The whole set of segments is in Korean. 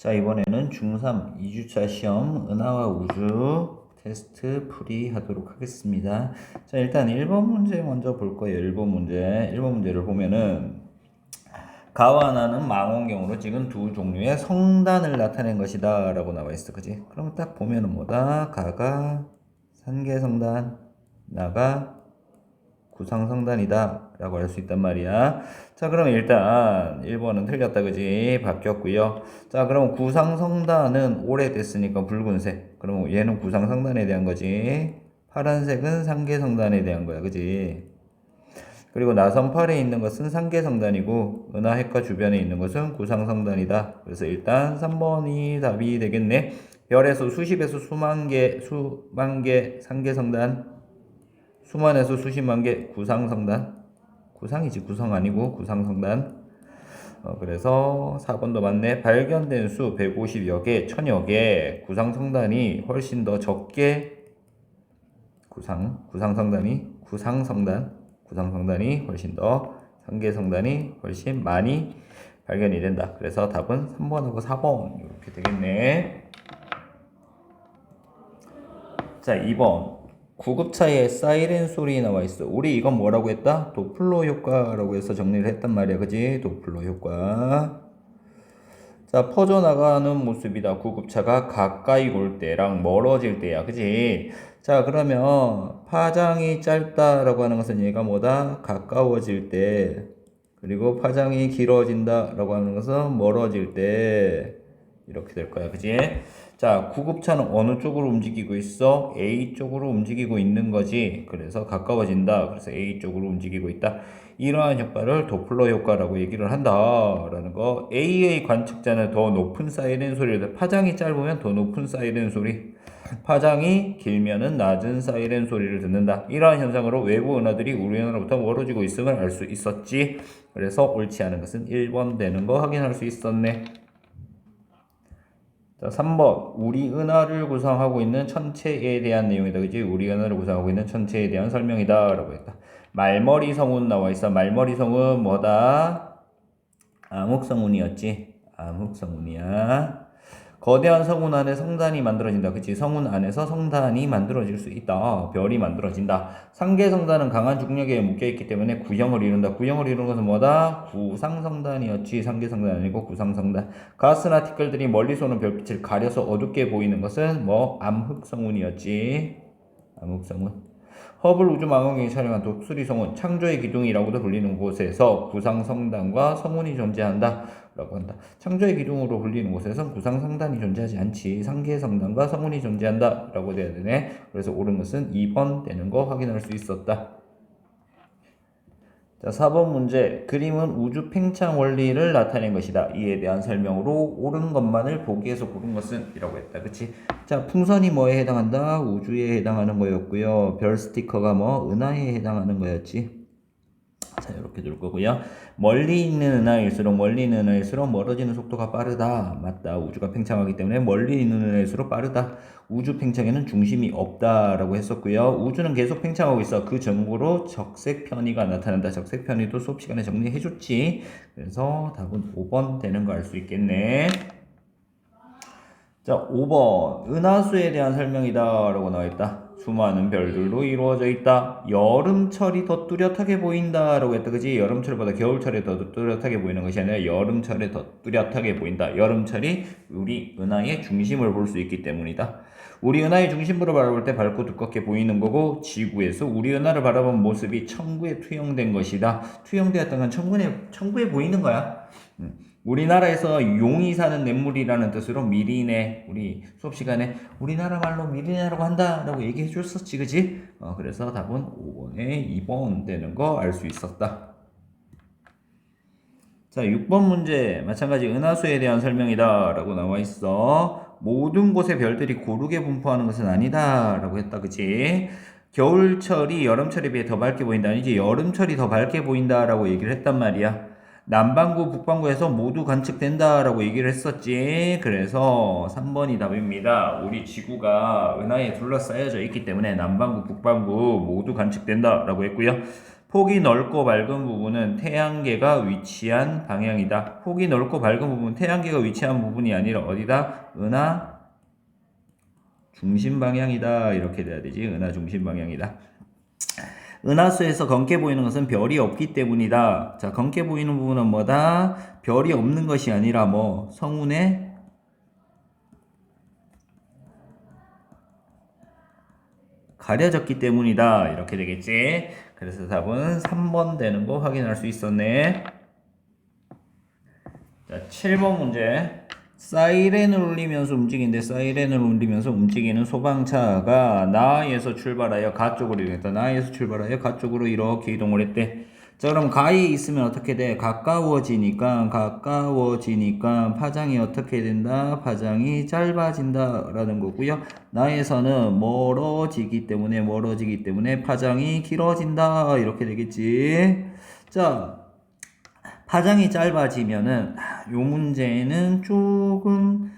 자, 이번에는 중3 2주차 시험 은하와 우주 테스트 풀이 하도록 하겠습니다. 자, 일단 1번 문제 먼저 볼 거예요. 1번 문제를 보면은 가와 나는 망원경으로 찍은 두 종류의 성단을 나타낸 것이다 라고 나와 있어. 그지? 그러면 딱 보면은 뭐다? 가가 산계성단, 나가 구상성단이다 라고 할 수 있단 말이야. 자, 그러면 일단 1번은 틀렸다. 그지? 바뀌었고요. 자, 그럼 구상성단은 오래됐으니까 붉은색. 그럼 얘는 구상성단에 대한 거지. 파란색은 상계성단에 대한 거야. 그지? 그리고 나선팔에 있는 것은 상계성단이고 은하핵과 주변에 있는 것은 구상성단이다. 그래서 일단 3번이 답이 되겠네. 별에서 수십에서 수만 개 상계성단, 수만에서 수십만 개 구상성단. 구상이지 구성 아니고 구상성단. 그래서 4번도 맞네. 발견된 수 150여 개, 1000여 개 구상성단이 훨씬 더 적게 구상성단이 훨씬 더 상계성단이 훨씬 많이 발견이 된다. 그래서 답은 3번하고 4번 이렇게 되겠네. 자, 2번 구급차에 사이렌 소리 나와 있어. 우리 이건 뭐라고 했다? 도플러 효과라고 해서 정리를 했단 말이야. 그지? 도플러 효과. 자, 퍼져나가는 모습이다. 구급차가 가까이 올 때랑 멀어질 때야. 그지? 자, 그러면 파장이 짧다라고 하는 것은 얘가 뭐다? 가까워질 때. 그리고 파장이 길어진다라고 하는 것은 멀어질 때. 이렇게 될 거야. 그지? 자, 구급차는 어느 쪽으로 움직이고 있어? A 쪽으로 움직이고 있는 거지. 그래서 가까워진다. 그래서 A 쪽으로 움직이고 있다. 이러한 효과를 도플러 효과라고 얘기를 한다라는 거. A의 관측자는 더 높은 사이렌 소리를, 파장이 짧으면 더 높은 사이렌 소리, 파장이 길면은 낮은 사이렌 소리를 듣는다. 이러한 현상으로 외부 은하들이 우리 은하로부터 멀어지고 있음을 알 수 있었지. 그래서 옳지 않은 것은 1번 되는 거 확인할 수 있었네. 자, 3번 우리 은하를 구성하고 있는 천체에 대한 내용이다. 그지? 우리 은하를 구성하고 있는 천체에 대한 설명이다 라고 했다. 말머리 성운 나와 있어. 말머리 성운 뭐다? 암흑성운이었지. 암흑성운이야. 거대한 성운 안에 성단이 만들어진다. 그치? 성운 안에서 성단이 만들어질 수 있다. 별이 만들어진다. 상계성단은 강한 중력에 묶여있기 때문에 구형을 이룬다. 구형을 이루는 것은 뭐다? 구상성단이었지. 상계성단 아니고 구상성단. 가스나 티끌들이 멀리서 오는 별빛을 가려서 어둡게 보이는 것은 뭐? 암흑성운이었지. 암흑성운. 허블 우주망원경이 촬영한 독수리 성운, 창조의 기둥이라고도 불리는 곳에서 구상성단과 성운이 존재한다 라고 한다. 창조의 기둥으로 불리는 곳에선 구상성단이 존재하지 않지. 상계성단과 성운이 존재한다 라고 돼야 되네. 그래서 옳은 것은 2번 되는 거 확인할 수 있었다. 자, 4번 문제. 그림은 우주 팽창 원리를 나타낸 것이다. 이에 대한 설명으로 옳은 것만을 보기에서 고른 것은 이라고 했다. 그치? 자, 풍선이 뭐에 해당한다? 우주에 해당하는 거였고요. 별 스티커가 뭐? 은하에 해당하는 거였지. 자, 이렇게 둘 거고요. 멀리 있는 은하일수록 멀어지는 속도가 빠르다. 맞다. 우주가 팽창하기 때문에 멀리 있는 은하일수록 빠르다. 우주 팽창에는 중심이 없다라고 했었고요. 우주는 계속 팽창하고 있어. 그 증거로 적색 편의가 나타난다. 적색 편의도 수업 시간에 정리해줬지. 그래서 답은 5번 되는 거 알 수 있겠네. 자, 5번 은하수에 대한 설명이다 라고 나와있다. 수많은 별들로 이루어져 있다. 여름철이 더 뚜렷하게 보인다 라고 했다. 그지? 여름철보다 겨울철이 더 뚜렷하게 보이는 것이 아니라 여름철에 더 뚜렷하게 보인다. 여름철이 우리 은하의 중심을 볼 수 있기 때문이다. 우리 은하의 중심부를 바라볼 때 밝고 두껍게 보이는 거고, 지구에서 우리 은하를 바라본 모습이 천구에 투영된 것이다. 투영되었던 건 천구에 보이는 거야. 우리나라에서 용이 사는 냇물이라는 뜻으로 미리네. 우리 수업 시간에 우리나라 말로 미리네라고 한다라고 얘기해 줬었지. 그지? 그래서 답은 5번에 2번 되는 거 알 수 있었다. 자, 6번 문제 마찬가지 은하수에 대한 설명이다 라고 나와 있어. 모든 곳에 별들이 고르게 분포하는 것은 아니다 라고 했다. 그치? 겨울철이 여름철에 비해 더 밝게 보인다. 아니지? 여름철이 더 밝게 보인다 라고 얘기를 했단 말이야. 남반구, 북반구에서 모두 관측된다 라고 얘기를 했었지. 그래서 3번이 답입니다. 우리 지구가 은하에 둘러싸여져 있기 때문에 남반구, 북반구 모두 관측된다 라고 했고요. 폭이 넓고 밝은 부분은 태양계가 위치한 방향이다. 폭이 넓고 밝은 부분은 태양계가 위치한 부분이 아니라 어디다? 은하 중심 방향이다. 이렇게 돼야 되지. 은하 중심 방향이다. 은하수에서 검게 보이는 것은 별이 없기 때문이다. 자, 검게 보이는 부분은 뭐다? 별이 없는 것이 아니라 뭐 성운에 가려졌기 때문이다. 이렇게 되겠지. 그래서 답은 3번 되는 거 확인할 수 있었네. 자, 7번 문제. 사이렌을 울리면서 움직이는데 사이렌을 울리면서 움직이는 소방차가 나에서 출발하여 가 쪽으로 이동했다. 나에서 출발하여 가 쪽으로 이렇게 이동을 했대. 자, 그럼 가에 있으면 어떻게 돼? 가까워지니까 파장이 어떻게 된다? 파장이 짧아진다 라는 거고요. 나에서는 멀어지기 때문에 파장이 길어진다 이렇게 되겠지. 자, 파장이 짧아지면은 요 문제는 조금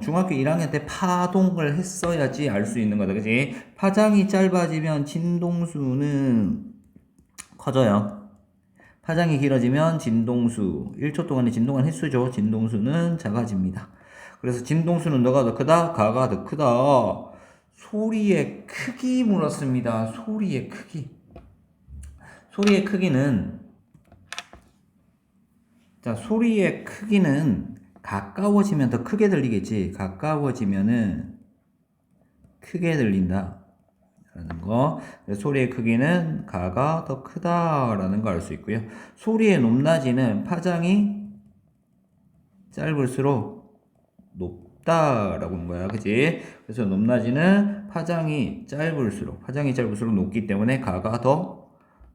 중학교 1학년 때 파동을 했어야지 알 수 있는 거다. 그지? 파장이 짧아지면 진동수는 커져요. 파장이 길어지면 진동수 1초 동안의 진동한 횟수죠. 진동수는 작아집니다. 그래서 진동수는 너가 더 크다? 가가 더 크다. 소리의 크기 물었습니다. 소리의 크기. 소리의 크기는 자, 소리의 크기는 가까워지면 더 크게 들리겠지. 가까워지면은 크게 들린다. 라는 거. 소리의 크기는 가가 더 크다라는 거 알 수 있고요. 소리의 높낮이는 파장이 짧을수록 높다라고 하는 거야. 그치? 그래서 높낮이는 파장이 짧을수록 높기 때문에 가가 더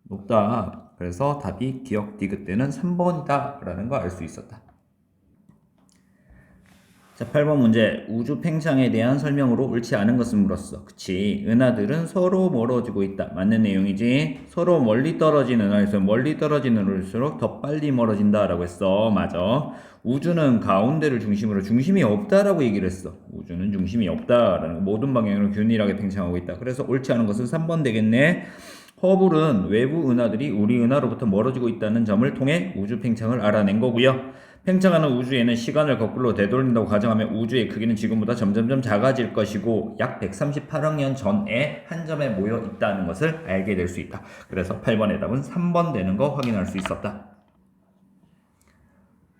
높다. 그래서 답이 기억 디귿대는 3번이다 라는 거 알 수 있었다. 자, 8번 문제. 우주 팽창에 대한 설명으로 옳지 않은 것을 물었어. 그치? 은하들은 서로 멀어지고 있다. 맞는 내용이지? 서로 멀리 떨어지는 은하에서 멀리 떨어지는 은하일수록 더 빨리 멀어진다 라고 했어. 맞아. 우주는 가운데를 중심으로 중심이 없다라고 얘기를 했어. 우주는 중심이 없다라는 거. 모든 방향으로 균일하게 팽창하고 있다. 그래서 옳지 않은 것은 3번 되겠네. 허블은 외부 은하들이 우리 은하로부터 멀어지고 있다는 점을 통해 우주 팽창을 알아낸 거고요. 팽창하는 우주에는 시간을 거꾸로 되돌린다고 가정하면 우주의 크기는 지금보다 점점점 작아질 것이고 약 138억 년 전에 한 점에 모여 있다는 것을 알게 될 수 있다. 그래서 8번의 답은 3번 되는 거 확인할 수 있었다.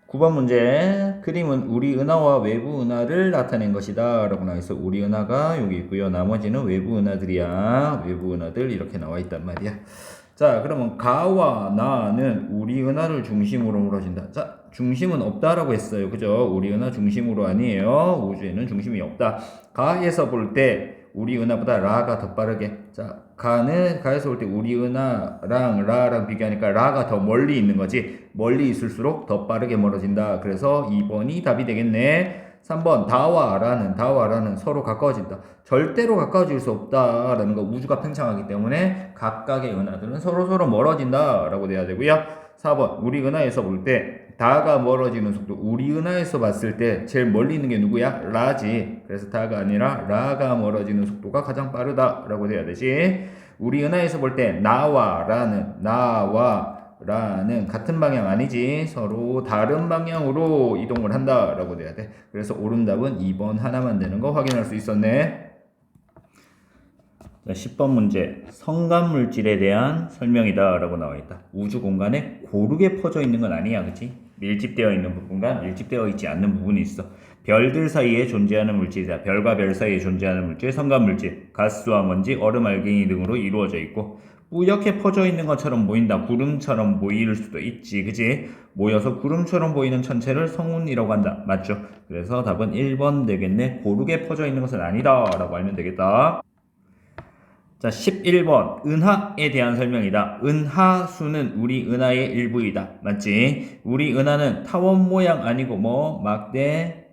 9번 문제. 그림은 우리 은하와 외부 은하를 나타낸 것이다 라고 나와 있어. 우리 은하가 여기 있고요. 나머지는 외부 은하들이야. 외부 은하들 이렇게 나와 있단 말이야. 자, 그러면 가와 나는 우리 은하를 중심으로 멀어진다. 자, 중심은 없다라고 했어요. 그죠? 우리 은하 중심으로 아니에요. 우주에는 중심이 없다. 가에서 볼 때 우리 은하보다 라가 더 빠르게. 자, 가에서 볼 때 우리 은하랑 라랑 비교하니까 라가 더 멀리 있는 거지. 멀리 있을수록 더 빠르게 멀어진다. 그래서 2번이 답이 되겠네. 3번 다와 라는 서로 가까워진다. 절대로 가까워질 수 없다라는 거. 우주가 팽창하기 때문에 각각의 은하들은 서로 멀어진다 라고 돼야 되고요. 4번 우리 은하에서 볼 때 다가 멀어지는 속도. 우리 은하에서 봤을 때 제일 멀리 있는 게 누구야? 라지. 그래서 다가 아니라 라가 멀어지는 속도가 가장 빠르다 라고 돼야 되지. 우리 은하에서 볼 때 나와 라는 같은 방향 아니지. 서로 다른 방향으로 이동을 한다 라고 돼야 돼. 그래서 옳은 답은 2번 하나만 되는 거 확인할 수 있었네. 자, 10번 문제. 성간 물질에 대한 설명이다 라고 나와 있다. 우주 공간에 고르게 퍼져 있는 건 아니야. 그치? 밀집되어 있는 부분과 밀집되어 있지 않는 부분이 있어. 별들 사이에 존재하는 물질이다. 별과 별 사이에 존재하는 물질, 성간 물질, 가스와 먼지, 얼음, 알갱이 등으로 이루어져 있고 뿌옇게 퍼져 있는 것처럼 보인다. 구름처럼 보일 수도 있지. 그치? 모여서 구름처럼 보이는 천체를 성운이라고 한다. 맞죠? 그래서 답은 1번 되겠네. 고르게 퍼져 있는 것은 아니다 라고 알면 되겠다. 자, 11번 은하에 대한 설명이다. 은하수는 우리 은하의 일부이다. 맞지? 우리 은하는 타원 모양 아니고 막대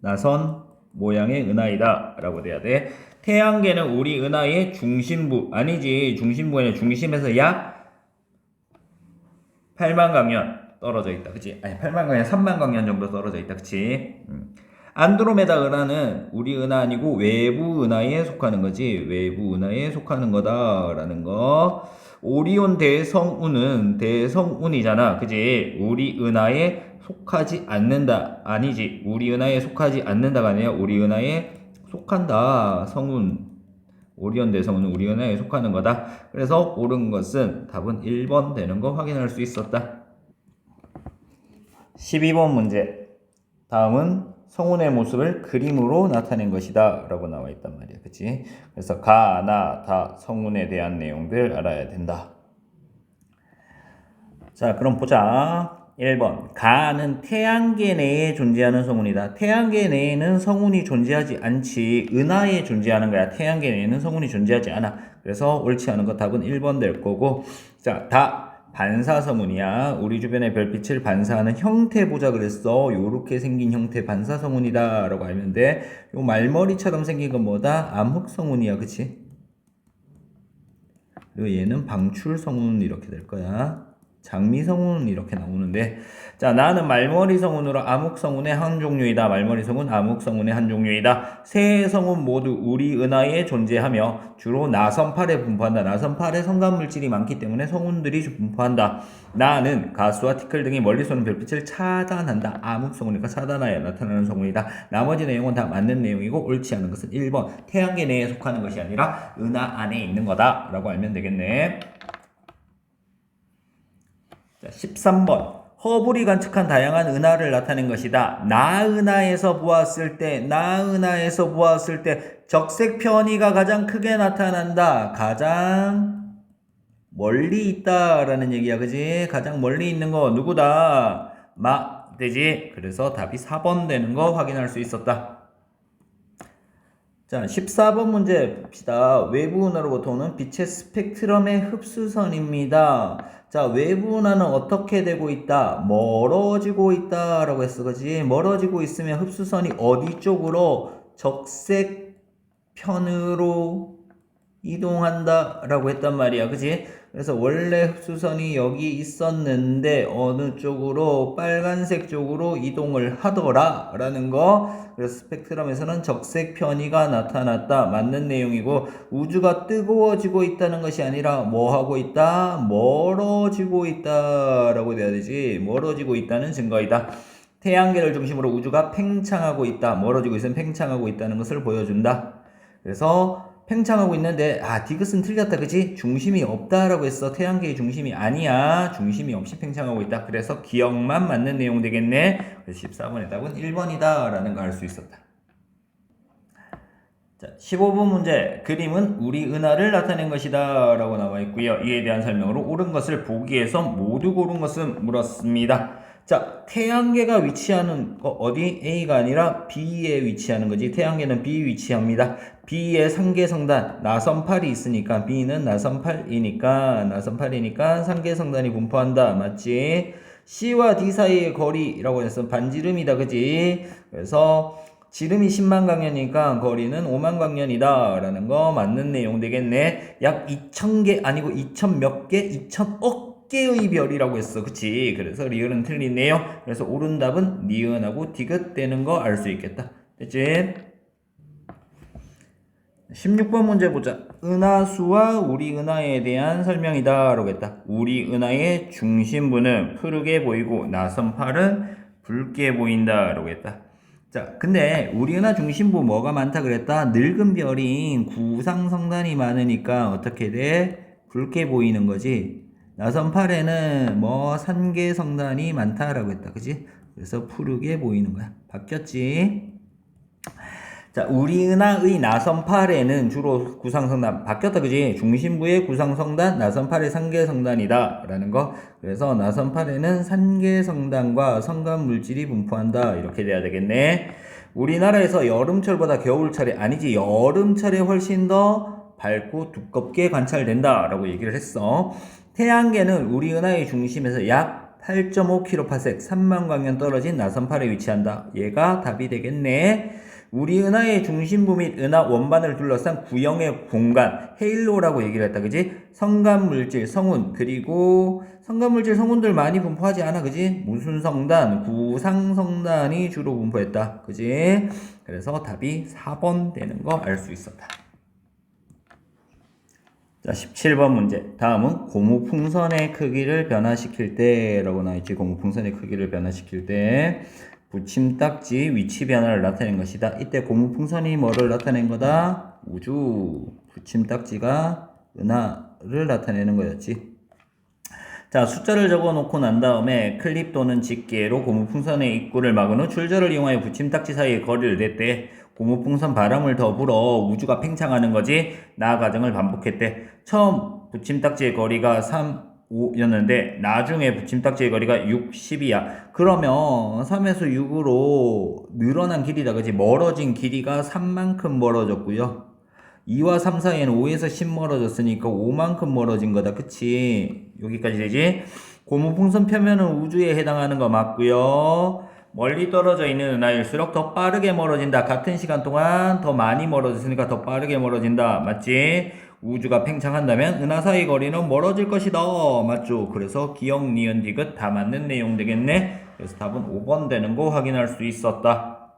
나선 모양의 은하이다 라고 돼야 돼. 태양계는 우리 은하의 중심부 아니지. 중심부가 아니라 중심에서 약 8만 광년 떨어져 있다. 그치? 아니 8만 광년 3만 광년 정도 떨어져 있다. 그치? 안드로메다 은하는 우리 은하 아니고 외부 은하에 속하는 거지. 외부 은하에 속하는 거다라는 거. 오리온 대성운은 대성운이잖아. 그지? 우리 은하에 속하지 않는다. 아니지. 우리 은하에 속하지 않는다가 아니라 우리 은하에 속한다. 성운. 오리온 대성운은 우리 은하에 속하는 거다. 그래서 옳은 것은 답은 1번 되는 거 확인할 수 있었다. 12번 문제. 다음은 성운의 모습을 그림으로 나타낸 것이다 라고 나와 있단 말이야. 그치? 그래서 가, 나, 다 성운에 대한 내용들 알아야 된다. 자, 그럼 보자. 1번. 가는 태양계 내에 존재하는 성운이다. 태양계 내에는 성운이 존재하지 않지. 은하에 존재하는 거야. 태양계 내에는 성운이 존재하지 않아. 그래서 옳지 않은 거 답은 1번 될 거고. 자, 다. 반사성운이야. 우리 주변의 별빛을 반사하는 형태 보자 그랬어. 요렇게 생긴 형태 반사성운이다 라고 알면 돼. 요 말머리처럼 생긴 건 뭐다? 암흑성운이야. 그치? 그리고 얘는 방출성운 이렇게 될 거야. 장미성운 이렇게 나오는데, 자, 나는 말머리성운으로 암흑성운의 한 종류이다. 말머리성운 암흑성운의 한 종류이다. 세 성운 모두 우리 은하에 존재하며 주로 나선팔에 분포한다. 나선팔에 성간물질이 많기 때문에 성운들이 분포한다. 나는 가스와 티끌 등이 멀리 쏘는 별빛을 차단한다. 암흑성운이니까 차단하여 나타나는 성운이다. 나머지 내용은 다 맞는 내용이고 옳지 않은 것은 1번 태양계 내에 속하는 것이 아니라 은하 안에 있는 거다 라고 알면 되겠네. 자, 13번. 허블이 관측한 다양한 은하를 나타낸 것이다. 나은하에서 보았을 때 적색 편의가 가장 크게 나타난다. 가장 멀리 있다라는 얘기야. 그지? 가장 멀리 있는 거 누구다? 되지? 그래서 답이 4번 되는 거 확인할 수 있었다. 자, 14번 문제 봅시다. 외부 은하로부터 오는 빛의 스펙트럼의 흡수선입니다. 자, 외부 은하는 어떻게 되고 있다? 멀어지고 있다 라고 했어. 그지? 멀어지고 있으면 흡수선이 어디 쪽으로? 적색 편으로 이동한다 라고 했단 말이야. 그지? 그래서 원래 흡수선이 여기 있었는데 어느 쪽으로? 빨간색 쪽으로 이동을 하더라 라는 거. 그래서 스펙트럼에서는 적색 편의가 나타났다. 맞는 내용이고, 우주가 뜨거워지고 있다는 것이 아니라 뭐 하고 있다? 멀어지고 있다 라고 돼야 되지. 멀어지고 있다는 증거이다. 태양계를 중심으로 우주가 팽창하고 있다. 멀어지고 있으면 팽창하고 있다는 것을 보여준다. 그래서 팽창하고 있는데 디귿은 틀렸다. 그치? 중심이 없다라고 했어. 태양계의 중심이 아니야. 중심이 없이 팽창하고 있다. 그래서 기억만 맞는 내용 되겠네. 그래서 14번의 답은 1번이다 라는 걸 알 수 있었다. 자, 15번 문제. 그림은 우리 은하를 나타낸 것이다 라고 나와 있고요. 이에 대한 설명으로 옳은 것을 보기에서 모두 고른 것은 물었습니다. 자, 태양계가 위치하는 거 어디? A가 아니라 B에 위치하는 거지. 태양계는 B 위치합니다. B의 상계성단 나선팔이 있으니까 B는 나선팔이니까 상계성단이 분포한다. 맞지? C와 D 사이의 거리라고 해서 반지름이다. 그지? 그래서 지름이 10만 광년이니까 거리는 5만 광년이다 라는 거 맞는 내용 되겠네. 약 2,000개 아니고 2,000 몇 개? 2,000억 개의 별이라고 했어. 그치? 그래서 리을은 틀리네요. 그래서 옳은 답은 니은하고 디귿 되는 거 알 수 있겠다. 됐지? 16번 문제 보자. 은하수와 우리 은하에 대한 설명이다 라고 했다. 우리 은하의 중심부는 푸르게 보이고 나선팔은 붉게 보인다 라고 했다. 자, 근데 우리 은하 중심부 뭐가 많다 그랬다? 늙은 별인 구상성단이 많으니까 어떻게 돼? 붉게 보이는 거지. 나선팔에는 산계성단이 많다라고 했다. 그지? 그래서 푸르게 보이는 거야. 바뀌었지? 자, 우리 은하의 나선팔에는 주로 구상성단 바뀌었다. 그지? 중심부의 구상성단, 나선팔의 상계성단이다 라는 거. 그래서 나선팔에는 상계성단과 성간물질이 분포한다. 이렇게 돼야 되겠네. 우리나라에서 여름철보다 겨울철에 아니지, 여름철에 훨씬 더 밝고 두껍게 관찰된다 라고 얘기를 했어. 태양계는 우리 은하의 중심에서 약 8.5kpc 3만 광년 떨어진 나선팔에 위치한다. 얘가 답이 되겠네. 우리 은하의 중심부 및 은하 원반을 둘러싼 구형의 공간, 헤일로라고 얘기를 했다. 그지? 성간물질, 성운, 그리고 성간물질, 성운들 많이 분포하지 않아. 그지? 무슨 성단? 구상성단이 주로 분포했다. 그지? 그래서 답이 4번 되는 거 알 수 있었다. 자, 17번 문제. 다음은 고무풍선의 크기를 변화시킬 때 라고 나와있지. 고무풍선의 크기를 변화시킬 때 붙임딱지 위치 변화를 나타낸 것이다. 이때 고무풍선이 뭐를 나타낸 거다? 우주. 붙임딱지가 은하를 나타내는 거였지. 자, 숫자를 적어 놓고 난 다음에 클립 또는 집게로 고무풍선의 입구를 막은 후 줄절을 이용하여 붙임딱지 사이의 거리를 냈대. 고무풍선 바람을 더 불어 우주가 팽창하는 거지. 나 과정을 반복했대. 처음 붙임딱지의 거리가 3, 5였는데 나중에 붙임딱지의 거리가 6, 10이야. 그러면 3에서 6으로 늘어난 길이다. 그지? 멀어진 길이가 3만큼 멀어졌고요. 2와 3 사이에는 5에서 10 멀어졌으니까 5만큼 멀어진 거다. 그치? 여기까지 되지? 고무풍선 표면은 우주에 해당하는 거 맞고요. 멀리 떨어져 있는 은하일수록 더 빠르게 멀어진다. 같은 시간 동안 더 많이 멀어졌으니까 더 빠르게 멀어진다. 맞지? 우주가 팽창한다면 은하 사이 거리는 멀어질 것이다. 맞죠? 그래서 기역, 니은, 디귿 다 맞는 내용 되겠네. 그래서 답은 5번 되는 거 확인할 수 있었다.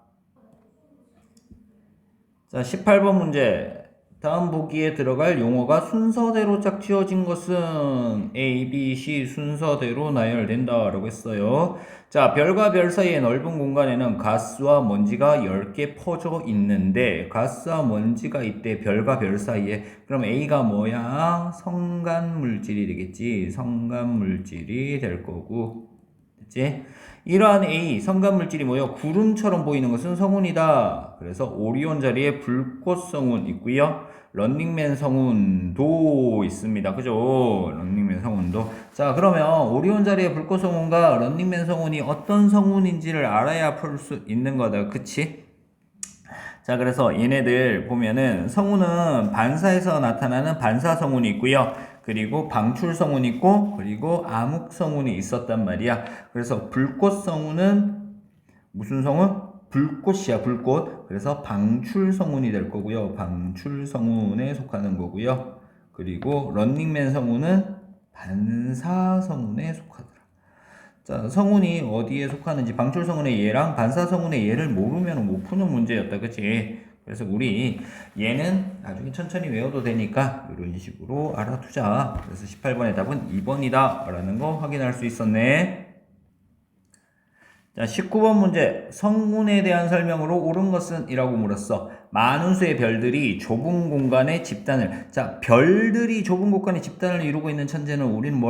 자, 18번 문제. 다음 보기에 들어갈 용어가 순서대로 짝지어진 것은 A, B, C 순서대로 나열된다 라고 했어요. 자, 별과 별 사이의 넓은 공간에는 가스와 먼지가 10개 퍼져 있는데 가스와 먼지가 있대. 별과 별 사이에. 그럼 A가 뭐야? 성간물질이 되겠지. 성간물질이 될 거고. 됐지? 이러한 A, 성간물질이 모여 구름처럼 보이는 것은 성운이다. 그래서 오리온 자리에 불꽃 성운 있고요. 런닝맨 성운도 있습니다. 그죠? 런닝맨 성운도. 자, 그러면 오리온 자리에 불꽃 성운과 런닝맨 성운이 어떤 성운인지를 알아야 풀 수 있는 거다. 그치? 자, 그래서 얘네들 보면은 성운은 반사에서 나타나는 반사 성운이 있고요. 그리고 방출 성운이 있고, 그리고 암흑 성운이 있었단 말이야. 그래서 불꽃 성운은 무슨 성운? 불꽃이야, 불꽃. 그래서 방출 성운이 될 거고요. 방출 성운에 속하는 거고요. 그리고 런닝맨 성운은 반사 성운에 속하더라. 자, 성운이 어디에 속하는지 방출 성운의 예랑 반사 성운의 예를 모르면 못 푸는 문제였다. 그치? 그래서 우리 얘는 나중에 천천히 외워도 되니까 이런 식으로 알아두자. 그래서 18번의 답은 2번이다 라는 거 확인할 수 있었네. 자, 19번 문제. 성운에 대한 설명으로 옳은 것은? 이라고 물었어. 많은 수의 별들이 좁은 공간에 집단을. 자, 별들이 좁은 공간에 집단을 이루고 있는 천체는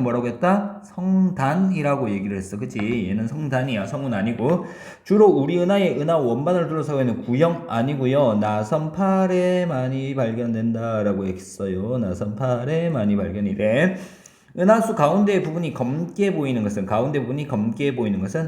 뭐라고 했다? 성단이라고 얘기를 했어. 그치? 얘는 성단이야. 성운 아니고. 주로 우리 은하의 은하 원반을 둘러싸고 있는 구형 아니고요. 나선팔에 많이 발견된다. 라고 했어요. 나선팔에 많이 발견이 돼. 은하수 가운데 부분이 검게 보이는 것은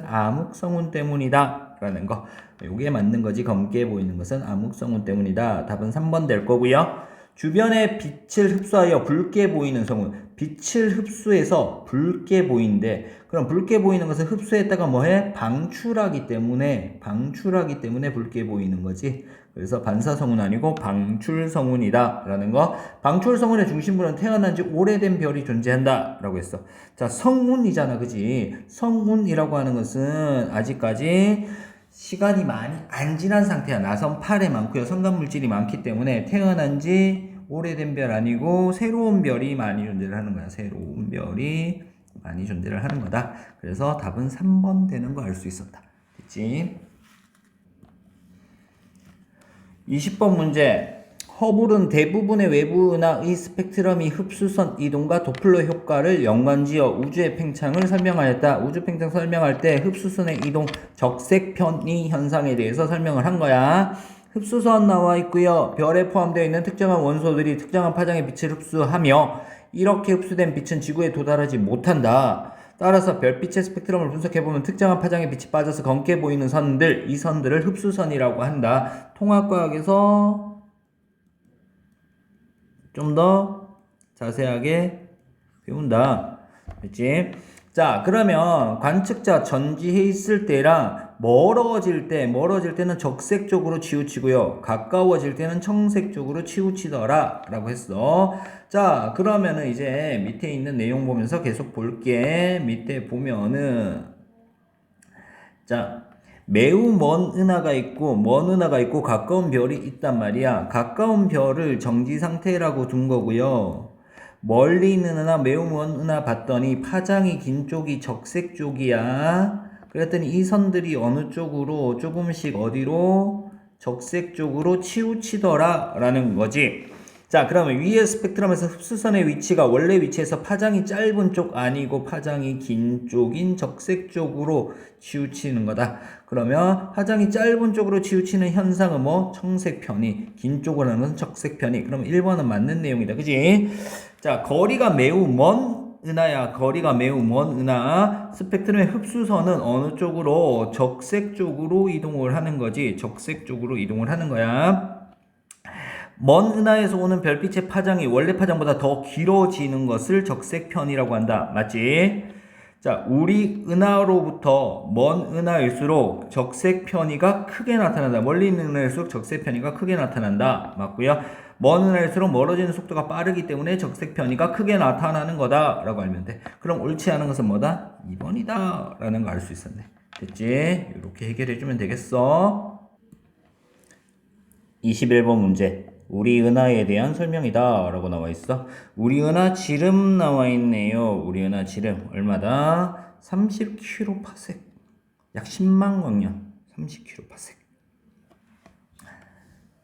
암흑성운 때문이다 라는 거. 요게 맞는 거지. 검게 보이는 것은 암흑성운 때문이다. 답은 3번 될 거고요. 주변에 빛을 흡수하여 붉게 보이는 성운. 빛을 흡수해서 붉게 보이는데, 그럼 붉게 보이는 것은 흡수했다가 뭐해? 방출하기 때문에 붉게 보이는 거지. 그래서 반사성운 아니고 방출성운이다 라는 거. 방출성운의 중심부는 태어난 지 오래된 별이 존재한다 라고 했어. 자, 성운이잖아. 그지? 성운이라고 하는 것은 아직까지 시간이 많이 안 지난 상태야. 나선팔에 많고요. 성간물질이 많기 때문에 태어난 지 오래된 별 아니고 새로운 별이 많이 존재를 하는 거야. 새로운 별이 많이 존재를 하는 거다. 그래서 답은 3번 되는 거 알 수 있었다. 됐지? 20번 문제. 허블은 대부분의 외부 은하의 스펙트럼이 흡수선 이동과 도플러 효과를 연관지어 우주의 팽창을 설명하였다. 우주 팽창 설명할 때 흡수선의 이동, 적색 편의 현상에 대해서 설명을 한 거야. 흡수선 나와 있고요. 별에 포함되어 있는 특정한 원소들이 특정한 파장의 빛을 흡수하며 이렇게 흡수된 빛은 지구에 도달하지 못한다. 따라서 별빛의 스펙트럼을 분석해보면 특정한 파장의 빛이 빠져서 검게 보이는 선들, 이 선들을 흡수선이라고 한다. 통합과학에서 좀 더 자세하게 배운다. 됐지? 자, 그러면 관측자 전지해 있을 때랑 멀어질 때는 적색 쪽으로 치우치고요. 가까워질 때는 청색 쪽으로 치우치더라 라고 했어. 자, 그러면은 이제 밑에 있는 내용 보면서 계속 볼게. 밑에 보면은 자, 매우 먼 은하가 있고 먼 은하가 있고 가까운 별이 있단 말이야. 가까운 별을 정지 상태라고 둔 거고요. 멀리 있는 은하, 매우 먼 은하 봤더니 파장이 긴 쪽이 적색 쪽이야. 그랬더니 이 선들이 어느 쪽으로 조금씩 어디로 적색 쪽으로 치우치더라 라는 거지. 자, 그러면 위의 스펙트럼에서 흡수선의 위치가 원래 위치에서 파장이 짧은 쪽 아니고 파장이 긴 쪽인 적색 쪽으로 치우치는 거다. 그러면 파장이 짧은 쪽으로 치우치는 현상은 뭐? 청색 편이, 긴 쪽으로 하는 것은 적색 편이. 그럼 1번은 맞는 내용이다. 그지? 자, 거리가 매우 먼 은하야. 거리가 매우 먼 은하. 스펙트럼의 흡수선은 어느 쪽으로? 적색 쪽으로 이동을 하는 거지. 적색 쪽으로 이동을 하는 거야. 먼 은하에서 오는 별빛의 파장이 원래 파장보다 더 길어지는 것을 적색편이라고 한다. 맞지? 자, 우리 은하로부터 먼 은하일수록 적색편이가 크게 나타난다. 멀리 있는 은하일수록 적색편이가 크게 나타난다. 맞고요. 먼 은하일수록 멀어지는 속도가 빠르기 때문에 적색편이가 크게 나타나는 거다 라고 알면 돼. 그럼 옳지 않은 것은 뭐다? 2번이다 라는 거 알 수 있었네. 됐지? 이렇게 해결해주면 되겠어. 21번 문제. 우리 은하에 대한 설명이다 라고 나와 있어. 우리 은하 지름 나와 있네요. 우리 은하 지름 얼마다? 30kpc. 약 10만 광년. 30kpc.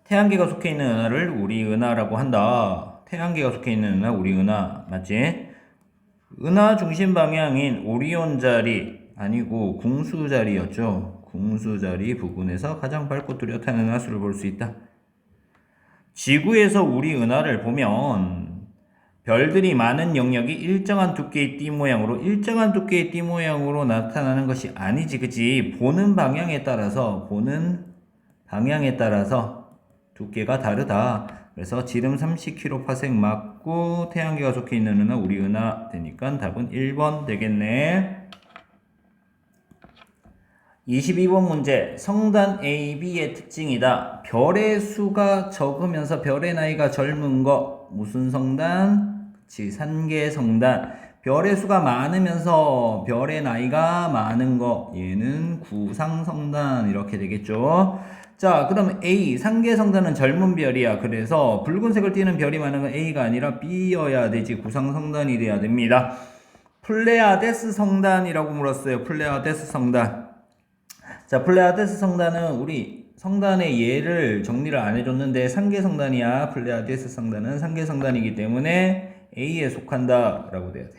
태양계가 속해 있는 은하를 우리 은하라고 한다. 태양계가 속해 있는 은하 우리 은하 맞지? 은하 중심 방향인 오리온 자리 아니고 궁수 자리였죠. 궁수 자리 부근에서 가장 밝고 뚜렷한 은하수를 볼 수 있다. 지구에서 우리 은하를 보면 별들이 많은 영역이 일정한 두께의 띠 모양으로 나타나는 것이 아니지. 그치? 보는 방향에 따라서 두께가 다르다. 그래서 지름 30kpc 맞고 태양계가 속해 있는 은하 우리 은하 되니까 답은 1번 되겠네. 22번 문제. 성단 AB의 특징이다. 별의 수가 적으면서 별의 나이가 젊은 거. 무슨 성단? 그치, 산계 성단. 별의 수가 많으면서 별의 나이가 많은 거. 얘는 구상 성단 이렇게 되겠죠. 자, 그럼 A, 산계 성단은 젊은 별이야. 그래서 붉은색을 띠는 별이 많은 건 A가 아니라 B여야 되지. 구상 성단이 돼야 됩니다. 플레아데스 성단이라고 물었어요. 플레아데스 성단. 자, 플레아데스 성단은 우리 성단의 예를 정리를 안 해줬는데 산계 성단이야. 플레아데스 성단은 산계 성단이기 때문에 A에 속한다 라고 돼야 돼.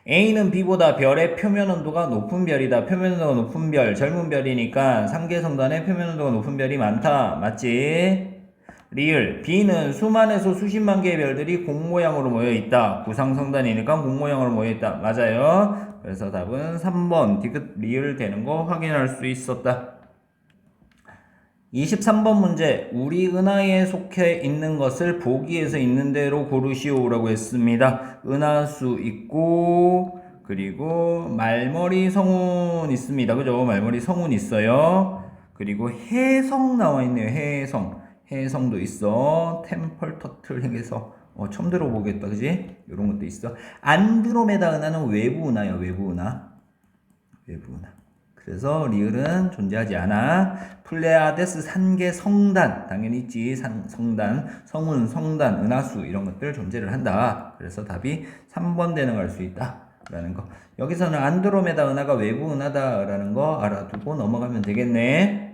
A는 B보다 별의 표면 온도가 높은 별이다. 표면 온도가 높은 별, 젊은 별이니까 산계 성단에 표면 온도가 높은 별이 많다. 맞지? 리을. B는 수만에서 수십만 개의 별들이 공 모양으로 모여 있다. 구상 성단이니까 공 모양으로 모여 있다. 맞아요. 그래서 답은 3번 디귿 리을 되는 거 확인할 수 있었다. 23번 문제. 우리 은하에 속해 있는 것을 보기에서 있는 대로 고르시오 라고 했습니다. 은하수 있고 그리고 말머리 성운 있습니다. 그죠? 말머리 성운 있어요. 그리고 해성 나와 있네요. 해성도 있어. 템펄터틀 행에서 처음 들어보겠다. 그지? 이런 것도 있어. 안드로메다 은하는 외부 은하야. 외부 은하. 그래서 리을은 존재하지 않아. 플레아데스 산계 성단 당연히 있지. 성단, 성운, 성단, 은하수 이런 것들 존재를 한다. 그래서 답이 3번 되는 걸 알 수 있다 라는 거. 여기서는 안드로메다 은하가 외부 은하다 라는 거 알아두고 넘어가면 되겠네.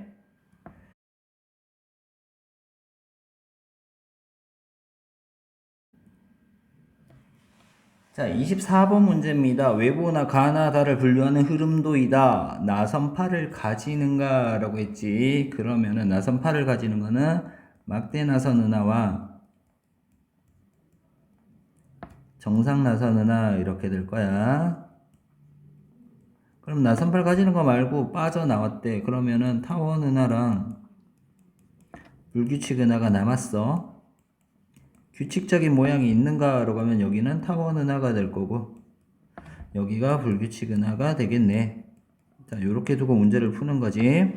자, 24번 문제입니다. 외부나 가나다를 분류하는 흐름도이다. 나선파를 가지는가? 라고 했지. 그러면은 나선파를 가지는 거는 막대나선 은하와 정상나선 은하 이렇게 될 거야. 그럼 나선파를 가지는 거 말고 빠져나왔대. 그러면은 타원 은하랑 불규칙 은하가 남았어. 규칙적인 모양이 있는가? 라고 하면 여기는 타원 은하가 될 거고 여기가 불규칙 은하가 되겠네. 자, 요렇게 두고 문제를 푸는 거지.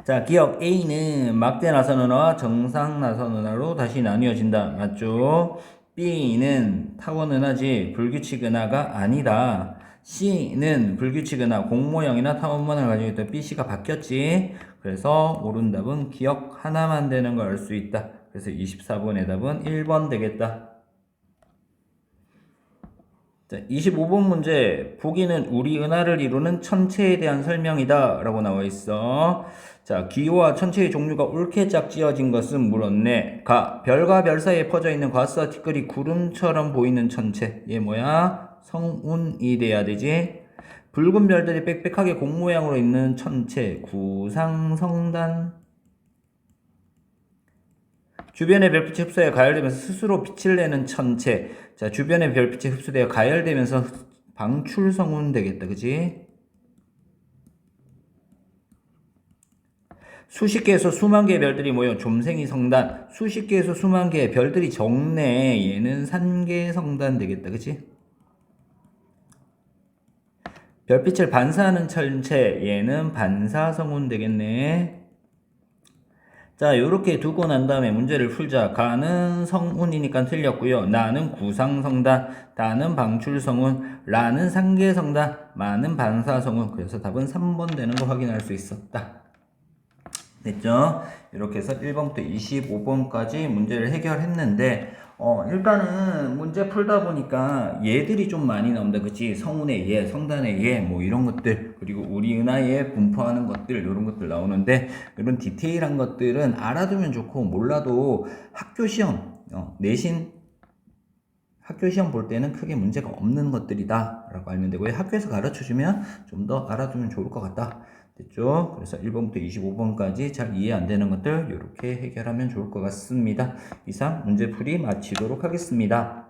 자, 기억 A는 막대 나선 은하와 정상 나선 은하로 다시 나뉘어진다. 맞죠? B는 타원 은하지 불규칙 은하가 아니다. C는 불규칙이나 공모형이나 탐험문을 가지고 있던 B, C가 바뀌었지. 그래서 옳은 답은 기억 하나만 되는 걸 알 수 있다. 그래서 24번의 답은 1번 되겠다. 자, 25번 문제. 보기는 우리 은하를 이루는 천체에 대한 설명이다 라고 나와 있어. 자, 기호와 천체의 종류가 옳게 짝지어진 것은 물었네. 가, 별과 별 사이에 퍼져 있는 과수와 티끌이 구름처럼 보이는 천체. 얘 뭐야? 성운이 돼야 되지. 붉은 별들이 빽빽하게 공 모양으로 있는 천체. 구상성단. 주변의 별빛이 흡수하여 가열되면서 스스로 빛을 내는 천체. 자, 주변의 별빛이 흡수되어 가열되면서 방출성운 되겠다. 그지? 수십 개에서 수만 개의 별들이 모여 좀생이 성단. 수십 개에서 수만 개의 별들이 적네. 얘는 산계 성단 되겠다. 그치? 별빛을 반사하는 천체. 얘는 반사성운 되겠네. 자, 요렇게 두고 난 다음에 문제를 풀자. 가는 성운이니까 틀렸고요. 나는 구상성단, 다는 방출성운, 라는 상계성단, 마는 반사성운. 그래서 답은 3번 되는 거 확인할 수 있었다. 됐죠? 이렇게 해서 1번부터 25번까지 문제를 해결했는데 일단은 문제 풀다 보니까 얘들이 좀 많이 나온다. 그치? 성운의 얘, 성단의 얘, 뭐 이런 것들, 그리고 우리 은하에 분포하는 것들, 이런 것들 나오는데 이런 디테일한 것들은 알아두면 좋고 몰라도 학교 시험, 내신 학교 시험 볼 때는 크게 문제가 없는 것들이다 라고 알면 되고요. 학교에서 가르쳐주면 좀 더 알아두면 좋을 것 같다. 됐죠? 그래서 1번부터 25번까지 잘 이해 안 되는 것들 이렇게 해결하면 좋을 것 같습니다. 이상 문제풀이 마치도록 하겠습니다.